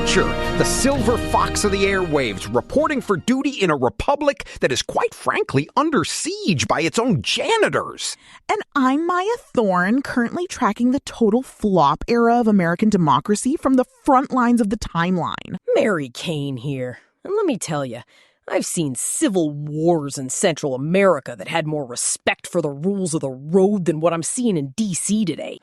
creature, the silver fox of the airwaves, reporting for duty in a republic that is quite frankly under siege by its own janitors. And I'm Maya Thorne, currently tracking the total flop era of American democracy from the front lines of the timeline. Mary Kane here. And let me tell you, I've seen civil wars in Central America that had more respect for the rules of the road than what I'm seeing in D.C. today.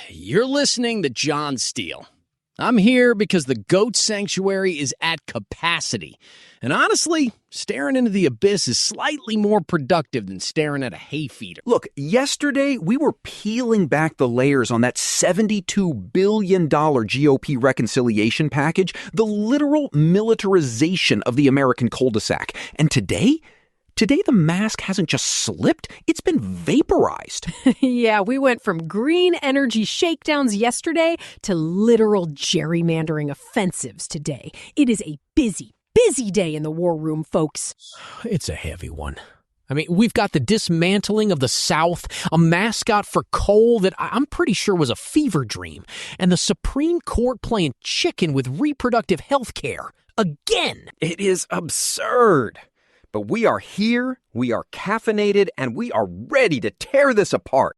You're listening to John Steele. I'm here because the goat sanctuary is at capacity. And honestly, staring into the abyss is slightly more productive than staring at a hay feeder. Look, yesterday we were peeling back the layers on that $72 billion GOP reconciliation package, the literal militarization of the American cul-de-sac. And today the mask hasn't just slipped, it's been vaporized. Yeah, we went from green energy shakedowns yesterday to literal gerrymandering offensives today. It is a busy day in the war room, folks. It's a heavy one. I mean, we've got the dismantling of the South, a mascot for coal that I'm pretty sure was a fever dream, and the Supreme Court playing chicken with reproductive health care. Again! It is absurd. But we are here, we are caffeinated, and we are ready to tear this apart.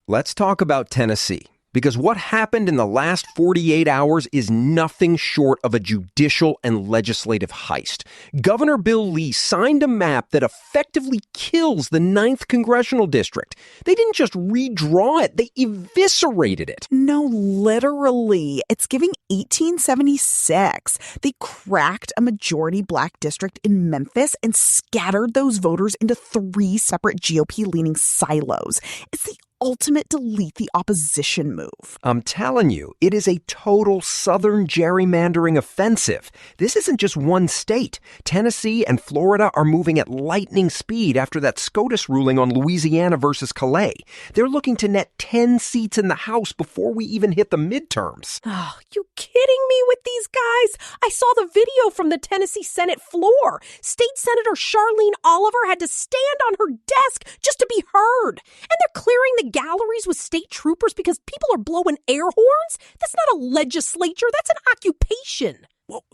Let's talk about Tennessee, because what happened in the last 48 hours is nothing short of a judicial and legislative heist. Governor Bill Lee signed a map that effectively kills the 9th Congressional District. They didn't just redraw it, they eviscerated it. No, literally. It's giving 1876. They cracked a majority black district in Memphis and scattered those voters into 3 separate GOP-leaning silos. It's the ultimate delete the opposition move. I'm telling you, it is a total Southern gerrymandering offensive. This isn't just one state. Tennessee and Florida are moving at lightning speed after that SCOTUS ruling on Louisiana versus Calais. They're looking to net 10 seats in the House before we even hit the midterms. Oh, you kidding me with these guys? I saw the video from the Tennessee Senate floor. State Senator Charlene Oliver had to stand on her desk just to be heard. And they're clearing the galleries with state troopers because people are blowing air horns? That's not a legislature, that's an occupation. Well,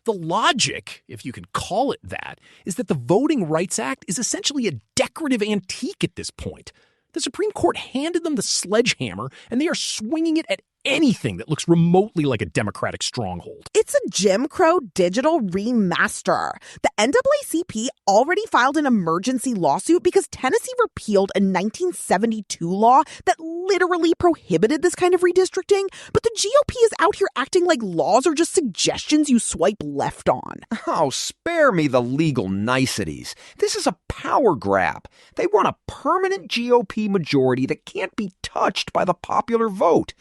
the logic, if you can call it that, is that the Voting Rights Act is essentially a decorative antique at this point. The Supreme Court handed them the sledgehammer, and they are swinging it at anything that looks remotely like a Democratic stronghold. It's a Jim Crow digital remaster. The NAACP already filed an emergency lawsuit because Tennessee repealed a 1972 law that literally prohibited this kind of redistricting, but the GOP is out here acting like laws are just suggestions you swipe left on. Oh, spare me the legal niceties. This is a power grab. They want a permanent GOP majority that can't be touched by the popular vote.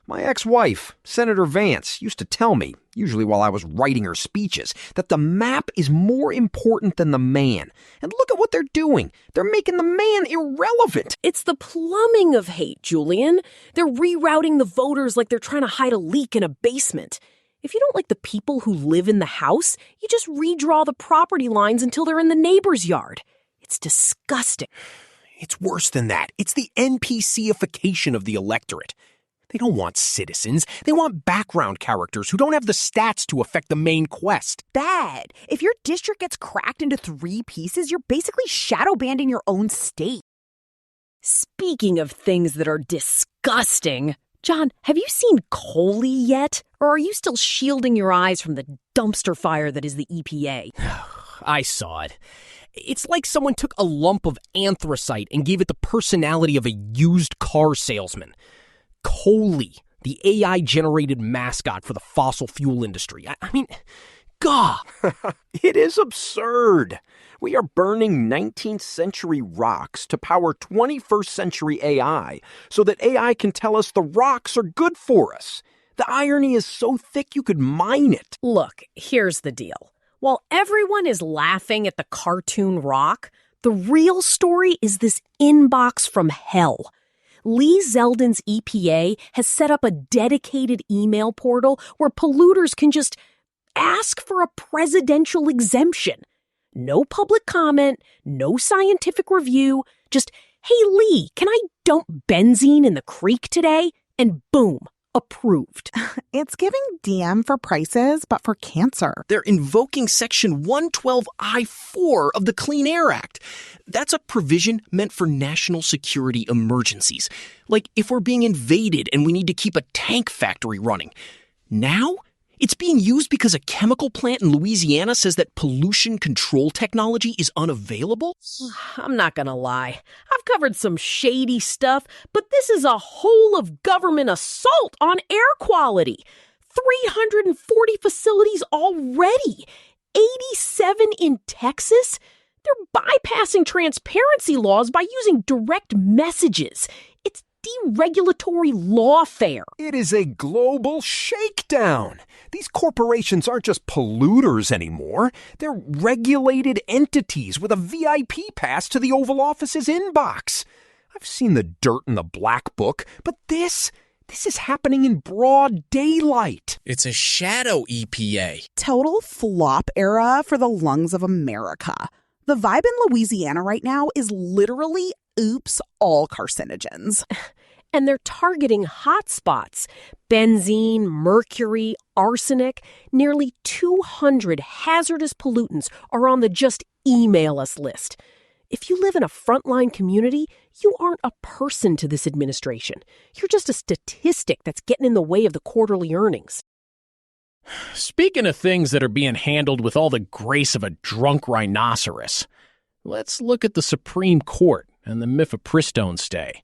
My ex-wife, Senator Vance, used to tell me, usually while I was writing her speeches, that the map is more important than the man. And look at what they're doing. They're making the man irrelevant. It's the plumbing of hate, Julian. They're rerouting the voters like they're trying to hide a leak in a basement. If you don't like the people who live in the house, you just redraw the property lines until they're in the neighbor's yard. It's disgusting. It's worse than that. It's the NPC-ification of the electorate. They don't want citizens. They want background characters who don't have the stats to affect the main quest. Bad. If your district gets cracked into 3 pieces, you're basically shadow banning your own state. Speaking of things that are disgusting, John, have you seen Coalie yet? Or are you still shielding your eyes from the dumpster fire that is the EPA? I saw it. It's like someone took a lump of anthracite and gave it the personality of a used car salesman. Coalie, the AI-generated mascot for the fossil fuel industry. I mean, God. It is absurd. We are burning 19th century rocks to power 21st century AI so that AI can tell us the rocks are good for us. The irony is so thick you could mine it. Look, here's the deal. While everyone is laughing at the cartoon rock, the real story is this inbox from hell. Lee Zeldin's EPA has set up a dedicated email portal where polluters can just ask for a presidential exemption. No public comment, no scientific review, just, hey Lee, can I dump benzene in the creek today? And boom, approved. It's giving DM for prices, but for cancer. They're invoking Section 112I-4 of the Clean Air Act. That's a provision meant for national security emergencies, like if we're being invaded and we need to keep a tank factory running. Now, it's being used because a chemical plant in Louisiana says that pollution control technology is unavailable? I'm not gonna lie. I've covered some shady stuff, but this is a whole of government assault on air quality. 340 facilities already. 87 in Texas. They're bypassing transparency laws by using direct messages. It's deregulatory lawfare. It is a global shakedown. These corporations aren't just polluters anymore. They're regulated entities with a VIP pass to the Oval Office's inbox. I've seen the dirt in the Black Book, but this is happening in broad daylight. It's a shadow EPA. Total flop era for the lungs of America. The vibe in Louisiana right now is literally oops, all carcinogens. And they're targeting hotspots. Benzene, mercury, arsenic. Nearly 200 hazardous pollutants are on the just email us list. If you live in a frontline community, you aren't a person to this administration. You're just a statistic that's getting in the way of the quarterly earnings. Speaking of things that are being handled with all the grace of a drunk rhinoceros, let's look at the Supreme Court and the mifepristone stay.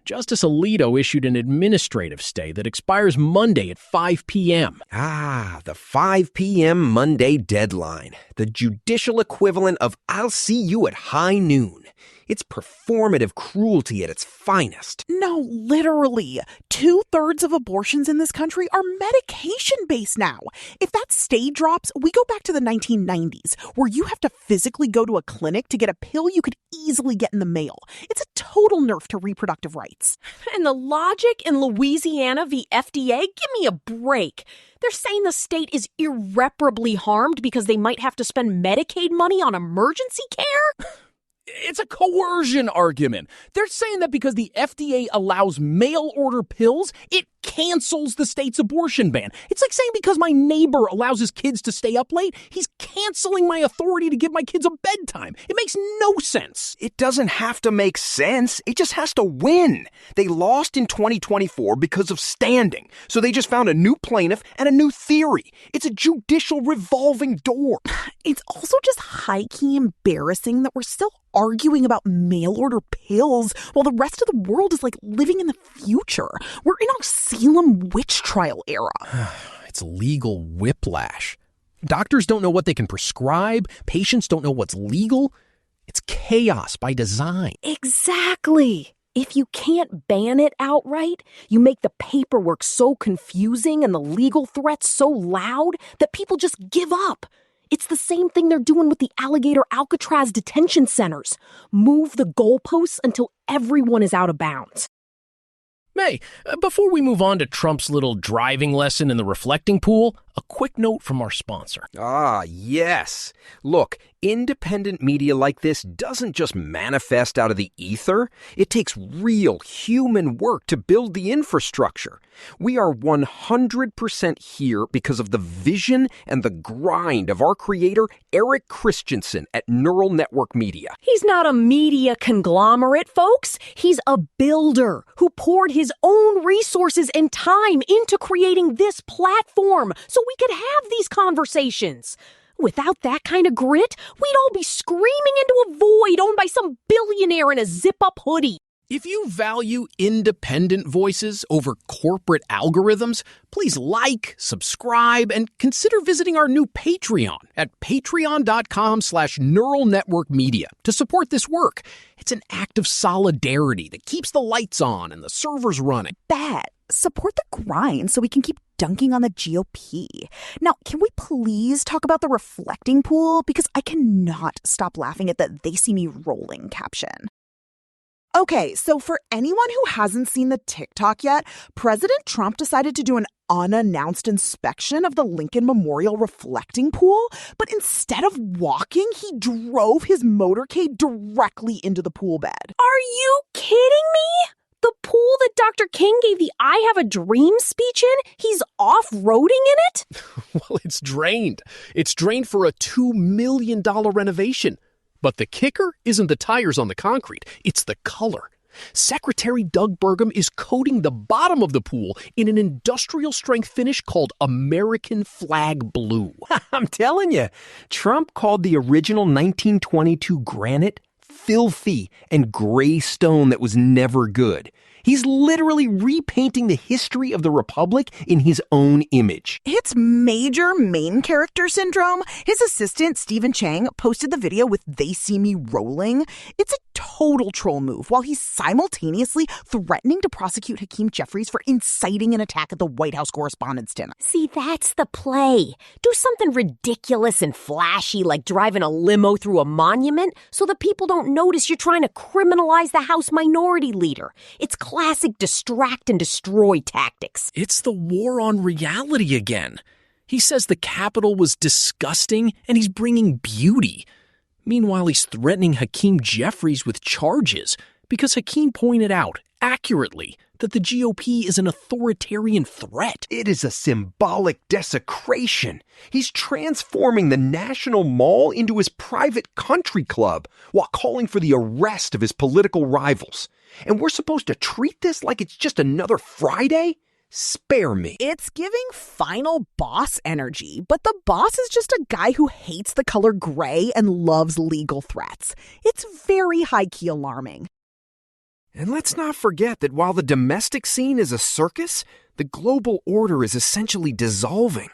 Justice Alito issued an administrative stay that expires Monday at 5 p.m. Ah, the 5 p.m. Monday deadline. The judicial equivalent of I'll see you at high noon. It's performative cruelty at its finest. No, literally. 2/3 of abortions in this country are medication-based now. If that stay drops, we go back to the 1990s, where you have to physically go to a clinic to get a pill you could easily get in the mail. It's a total nerf to reproductive rights. And the logic in Louisiana v. FDA? Give me a break. They're saying the state is irreparably harmed because they might have to spend Medicaid money on emergency care? It's a coercion argument. They're saying that because the FDA allows mail-order pills, it cancels the state's abortion ban. It's like saying because my neighbor allows his kids to stay up late, he's canceling my authority to give my kids a bedtime. It makes no sense. It doesn't have to make sense. It just has to win. They lost in 2024 because of standing. So they just found a new plaintiff and a new theory. It's a judicial revolving door. It's also just high-key embarrassing that we're still arguing about mail-order pills while the rest of the world is like living in the future. We're in our Salem witch trial era. It's legal whiplash. Doctors don't know what they can prescribe. Patients don't know what's legal. It's chaos by design. Exactly. If you can't ban it outright, you make the paperwork so confusing and the legal threats so loud that people just give up. It's the same thing they're doing with the alligator Alcatraz detention centers. Move the goalposts until everyone is out of bounds. May, before we move on to Trump's little driving lesson in the reflecting pool, a quick note from our sponsor. Ah, yes. Look, independent media like this doesn't just manifest out of the ether. It takes real human work to build the infrastructure. We are 100% here because of the vision and the grind of our creator, Eric Christensen at Neural Network Media. He's not a media conglomerate, folks. He's a builder who poured his own resources and time into creating this platform so we could have these conversations. Without that kind of grit, we'd all be screaming into a void owned by some billionaire in a zip-up hoodie. If you value independent voices over corporate algorithms, please like, subscribe, and consider visiting our new Patreon at patreon.com/Neural Network Media to support this work. It's an act of solidarity that keeps the lights on and the servers running. Bet. Support the grind so we can keep dunking on the GOP. Now, can we please talk about the reflecting pool? Because I cannot stop laughing at the "they see me rolling" caption. Okay, so for anyone who hasn't seen the TikTok yet, President Trump decided to do an unannounced inspection of the Lincoln Memorial reflecting pool, but instead of walking, he drove his motorcade directly into the pool bed. Are you kidding me? The pool that Dr. King gave the I Have a Dream speech in, he's off-roading in it? Well, it's drained. It's drained for a $2 million renovation. But the kicker isn't the tires on the concrete, it's the color. Secretary Doug Burgum is coating the bottom of the pool in an industrial-strength finish called American Flag Blue. I'm telling you, Trump called the original 1922 granite filthy and gray stone that was never good. He's literally repainting the history of the Republic in his own image. It's major main character syndrome. His assistant, Stephen Chang, posted the video with "They See Me Rolling." It's a total troll move while he's simultaneously threatening to prosecute Hakeem Jeffries for inciting an attack at the White House Correspondents' Dinner. See, that's the play. Do something ridiculous and flashy like driving a limo through a monument so that people don't notice you're trying to criminalize the House Minority Leader. It's classic distract and destroy tactics. It's the war on reality again. He says the Capitol was disgusting and he's bringing beauty. Meanwhile, he's threatening Hakeem Jeffries with charges because Hakeem pointed out, accurately, that the GOP is an authoritarian threat. It is a symbolic desecration. He's transforming the National Mall into his private country club while calling for the arrest of his political rivals. And we're supposed to treat this like it's just another Friday? Spare me. It's giving final boss energy, but the boss is just a guy who hates the color gray and loves legal threats. It's very high-key alarming. And let's not forget that while the domestic scene is a circus, the global order is essentially dissolving.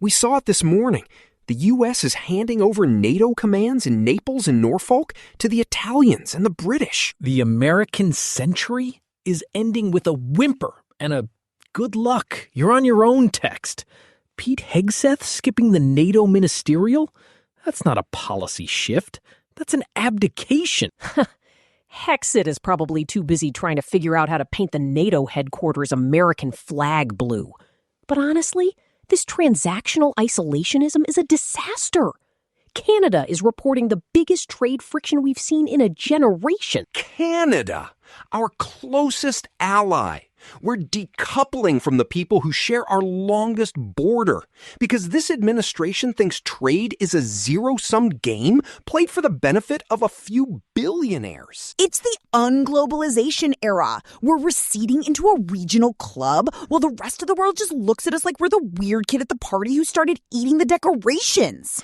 We saw it this morning. The U.S. is handing over NATO commands in Naples and Norfolk to the Italians and the British. The American century is ending with a whimper and a good luck, you're on your own text. Pete Hegseth skipping the NATO ministerial? That's not a policy shift. That's an abdication. Hexit is probably too busy trying to figure out how to paint the NATO headquarters American flag blue. But honestly, this transactional isolationism is a disaster. Canada is reporting the biggest trade friction we've seen in a generation. Canada, our closest ally. We're decoupling from the people who share our longest border because this administration thinks trade is a zero-sum game played for the benefit of a few billionaires. It's the unglobalization era. We're receding into a regional club while the rest of the world just looks at us like we're the weird kid at the party who started eating the decorations.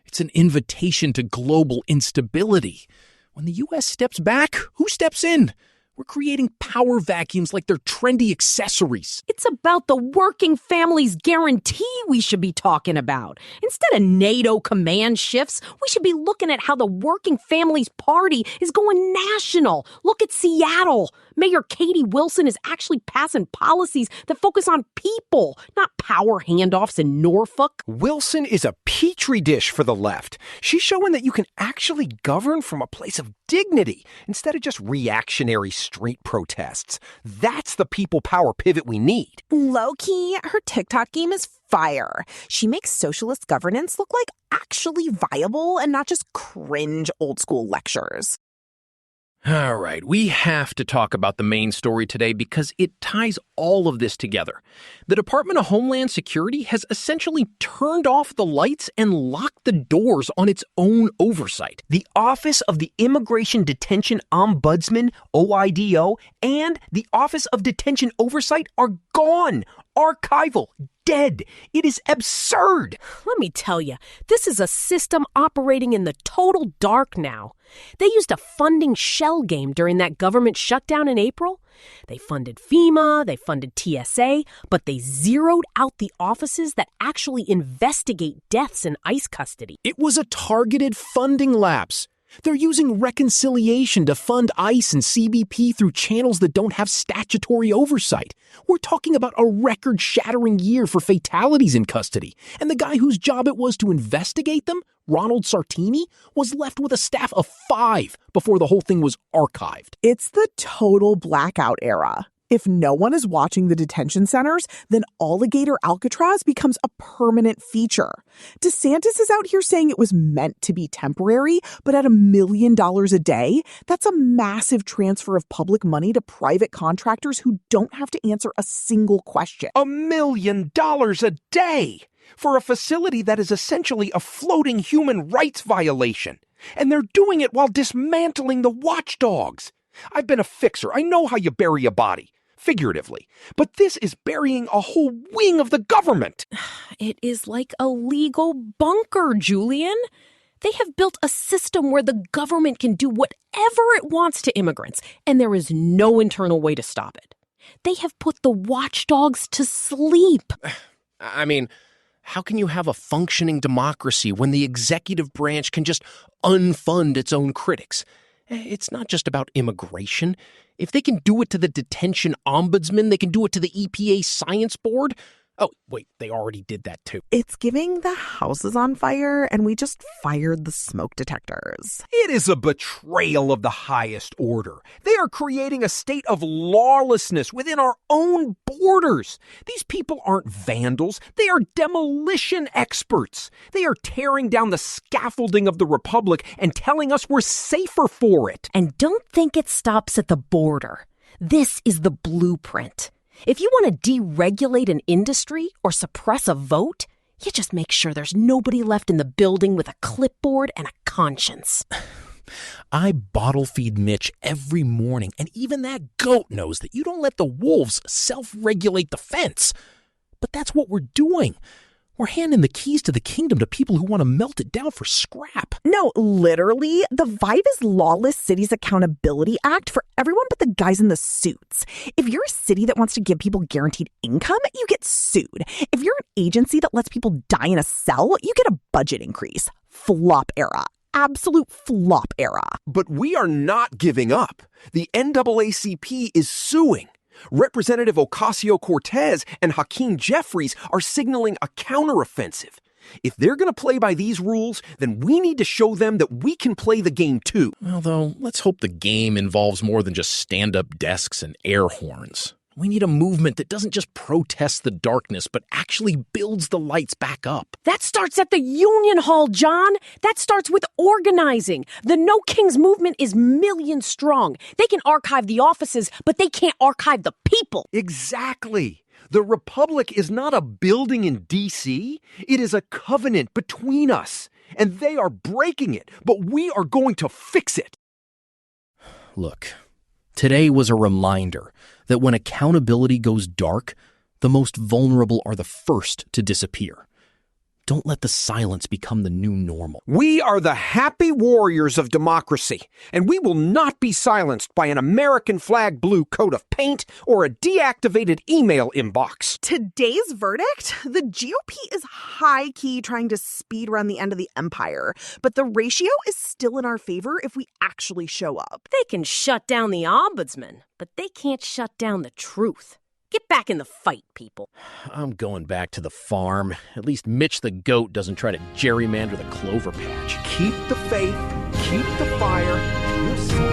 It's an invitation to global instability. When the U.S. steps back, who steps in? We're creating power vacuums like they're trendy accessories. It's about the working family's guarantee we should be talking about. Instead of NATO command shifts, we should be looking at how the working family's party is going national. Look at Seattle. Mayor Katie Wilson is actually passing policies that focus on people, not power handoffs in Norfolk. Wilson is a petri dish for the left. She's showing that you can actually govern from a place of dignity instead of just reactionary street protests. That's the people power pivot we need. Low-key, her TikTok game is fire. She makes socialist governance look like actually viable and not just cringe old-school lectures. All right, we have to talk about the main story today because it ties all of this together. The Department of Homeland Security has essentially turned off the lights and locked the doors on its own oversight. The Office of the Immigration Detention Ombudsman, OIDO, and the Office of Detention Oversight are gone. Archival. Dead. It is absurd. Let me tell you, this is a system operating in the total dark now. They used a funding shell game during that government shutdown in April. They funded FEMA, they funded TSA, but they zeroed out the offices that actually investigate deaths in ICE custody. It was a targeted funding lapse. They're using reconciliation to fund ICE and CBP through channels that don't have statutory oversight. We're talking about a record-shattering year for fatalities in custody. And the guy whose job it was to investigate them, Ronald Sartini, was left with a staff of 5 before the whole thing was archived. It's the total blackout era. If no one is watching the detention centers, then alligator Alcatraz becomes a permanent feature. DeSantis is out here saying it was meant to be temporary, but at $1 million a day, that's a massive transfer of public money to private contractors who don't have to answer a single question. $1 million a day for a facility that is essentially a floating human rights violation. And they're doing it while dismantling the watchdogs. I've been a fixer. I know how you bury a body. Figuratively. But this is burying a whole wing of the government. It is like a legal bunker, Julian. They have built a system where the government can do whatever it wants to immigrants, and there is no internal way to stop it. They have put the watchdogs to sleep. I mean, how can you have a functioning democracy when the executive branch can just unfund its own critics? It's not just about immigration. If they can do it to the detention ombudsman, they can do it to the EPA science board. Oh, wait, they already did that too. It's giving the house is on fire, and we just fired the smoke detectors. It is a betrayal of the highest order. They are creating a state of lawlessness within our own borders. These people aren't vandals. They are demolition experts. They are tearing down the scaffolding of the Republic and telling us we're safer for it. And don't think it stops at the border. This is the blueprint. If you want to deregulate an industry or suppress a vote, you just make sure there's nobody left in the building with a clipboard and a conscience. I bottle feed Mitch every morning, and even that goat knows that you don't let the wolves self-regulate the fence. But that's what we're doing. We're handing the keys to the kingdom to people who want to melt it down for scrap. No, literally, the vibe is Lawless Cities Accountability Act for everyone but the guys in the suits. If you're a city that wants to give people guaranteed income, you get sued. If you're an agency that lets people die in a cell, you get a budget increase. Flop era. Absolute flop era. But we are not giving up. The NAACP is suing. Representative Ocasio-Cortez and Hakeem Jeffries are signaling a counteroffensive. If they're going to play by these rules, then we need to show them that we can play the game too. Although, let's hope the game involves more than just stand-up desks and air horns. We need a movement that doesn't just protest the darkness, but actually builds the lights back up. That starts at the Union Hall, John. That starts with organizing. The No Kings movement is millions strong. They can archive the offices, but they can't archive the people. Exactly. The Republic is not a building in D.C. It is a covenant between us. And they are breaking it, but we are going to fix it. Look, today was a reminder that when accountability goes dark, the most vulnerable are the first to disappear. Don't let the silence become the new normal. We are the happy warriors of democracy, and we will not be silenced by an American flag blue coat of paint or a deactivated email inbox. Today's verdict? The GOP is high-key trying to speed run the end of the empire, but the ratio is still in our favor if we actually show up. They can shut down the ombudsman, but they can't shut down the truth. Get back in the fight, people. I'm going back to the farm. At least Mitch the goat doesn't try to gerrymander the clover patch. Keep the faith, keep the fire, and we'll see.